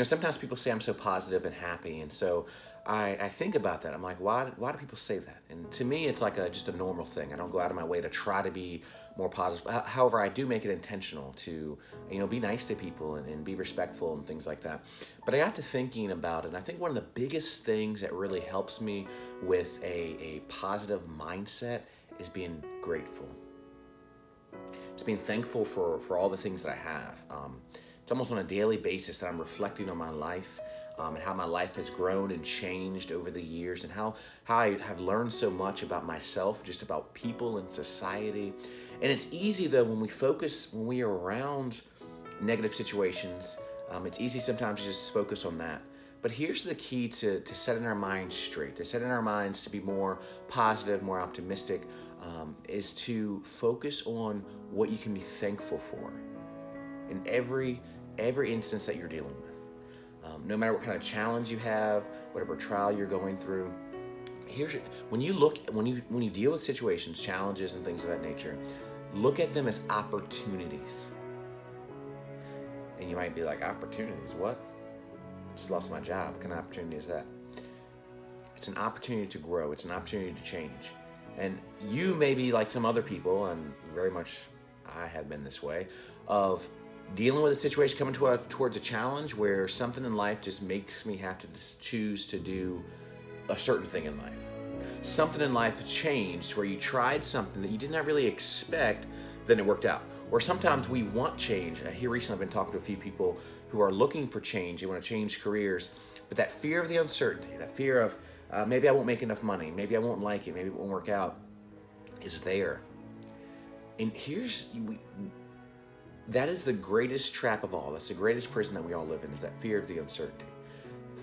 Sometimes people say I'm so positive and happy, and so I think about that. I'm like, why do people say that? And to me, it's like just a normal thing. I don't go out of my way to try to be more positive. However, I do make it intentional to, be nice to people and be respectful and things like that. But I got to thinking about it, and I think one of the biggest things that really helps me with a positive mindset is being grateful. It's being thankful for all the things that I have. It's almost on a daily basis that I'm reflecting on my life, and how my life has grown and changed over the years, and how I have learned so much about myself, just about people and society. And it's easy though when we are around negative situations, it's easy sometimes to just focus on that. But here's the key to setting our minds straight, to setting our minds to be more positive, more optimistic, is to focus on what you can be thankful for in every instance that you're dealing with. No matter what kind of challenge you have, whatever trial you're going through, when you deal with situations, challenges, and things of that nature, look at them as opportunities. And you might be like, opportunities? What? Just lost my job. What kind of opportunity is that? It's an opportunity to grow. It's an opportunity to change. And you may be like some other people, and very much I have been this way, of dealing with a situation, coming towards a challenge where something in life just makes me have to just choose to do a certain thing in life. Something in life changed where you tried something that you did not really expect, then it worked out. Or sometimes we want change. Here recently I've been talking to a few people who are looking for change. They want to change careers, but that fear of the uncertainty, that fear of maybe I won't make enough money, maybe I won't like it, maybe it won't work out, is there. And that is the greatest trap of all. That's the greatest prison that we all live in, is that fear of the uncertainty.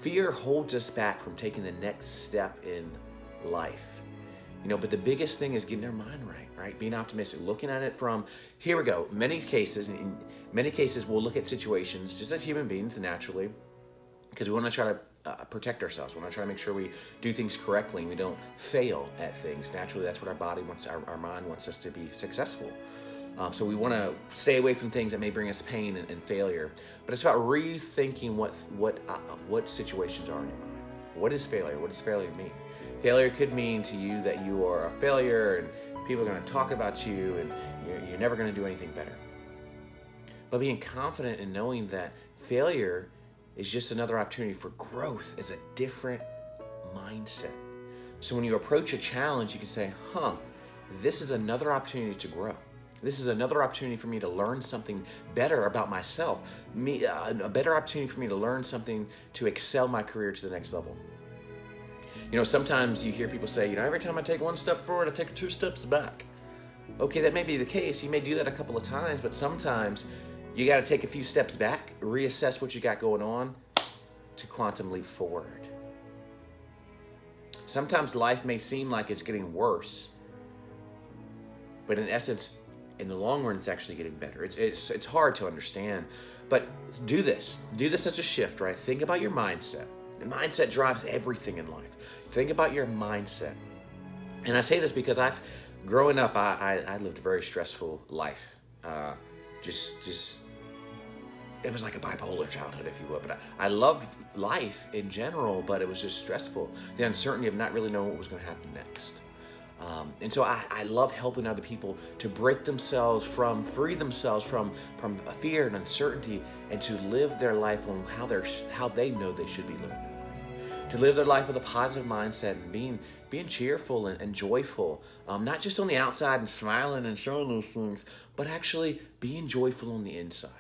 Fear holds us back from taking the next step in life. But the biggest thing is getting our mind right? Being optimistic, looking at it from, here we go. In many cases, we'll look at situations just as human beings naturally, because we want to try to protect ourselves. We want to try to make sure we do things correctly and we don't fail at things. Naturally, that's what our body wants, our mind wants us to be successful. So we want to stay away from things that may bring us pain and failure. But it's about rethinking what situations are in your mind. What is failure? What does failure mean? Failure could mean to you that you are a failure and people are going to talk about you and you're never going to do anything better. But being confident in knowing that failure is just another opportunity for growth is a different mindset. So when you approach a challenge, you can say, this is another opportunity to grow. This is another opportunity for me to learn something better about myself. A better opportunity for me to learn something to excel my career to the next level. Sometimes you hear people say, every time I take one step forward, I take 2 steps back. Okay, that may be the case. You may do that a couple of times, but sometimes you got to take a few steps back, reassess what you got going on to quantum leap forward. Sometimes life may seem like it's getting worse, but in essence, in the long run, it's actually getting better. It's hard to understand, but do this as a shift, right? Think about your mindset. The mindset drives everything in life. Think about your mindset. And I say this because growing up, I lived a very stressful life. Just it was like a bipolar childhood, if you will. But I loved life in general, but it was just stressful. The uncertainty of not really knowing what was going to happen next. And so I love helping other people to free themselves from fear and uncertainty, and to live their life on how they know they should be living their life. To live their life with a positive mindset and being cheerful and joyful, not just on the outside and smiling and showing those things, but actually being joyful on the inside.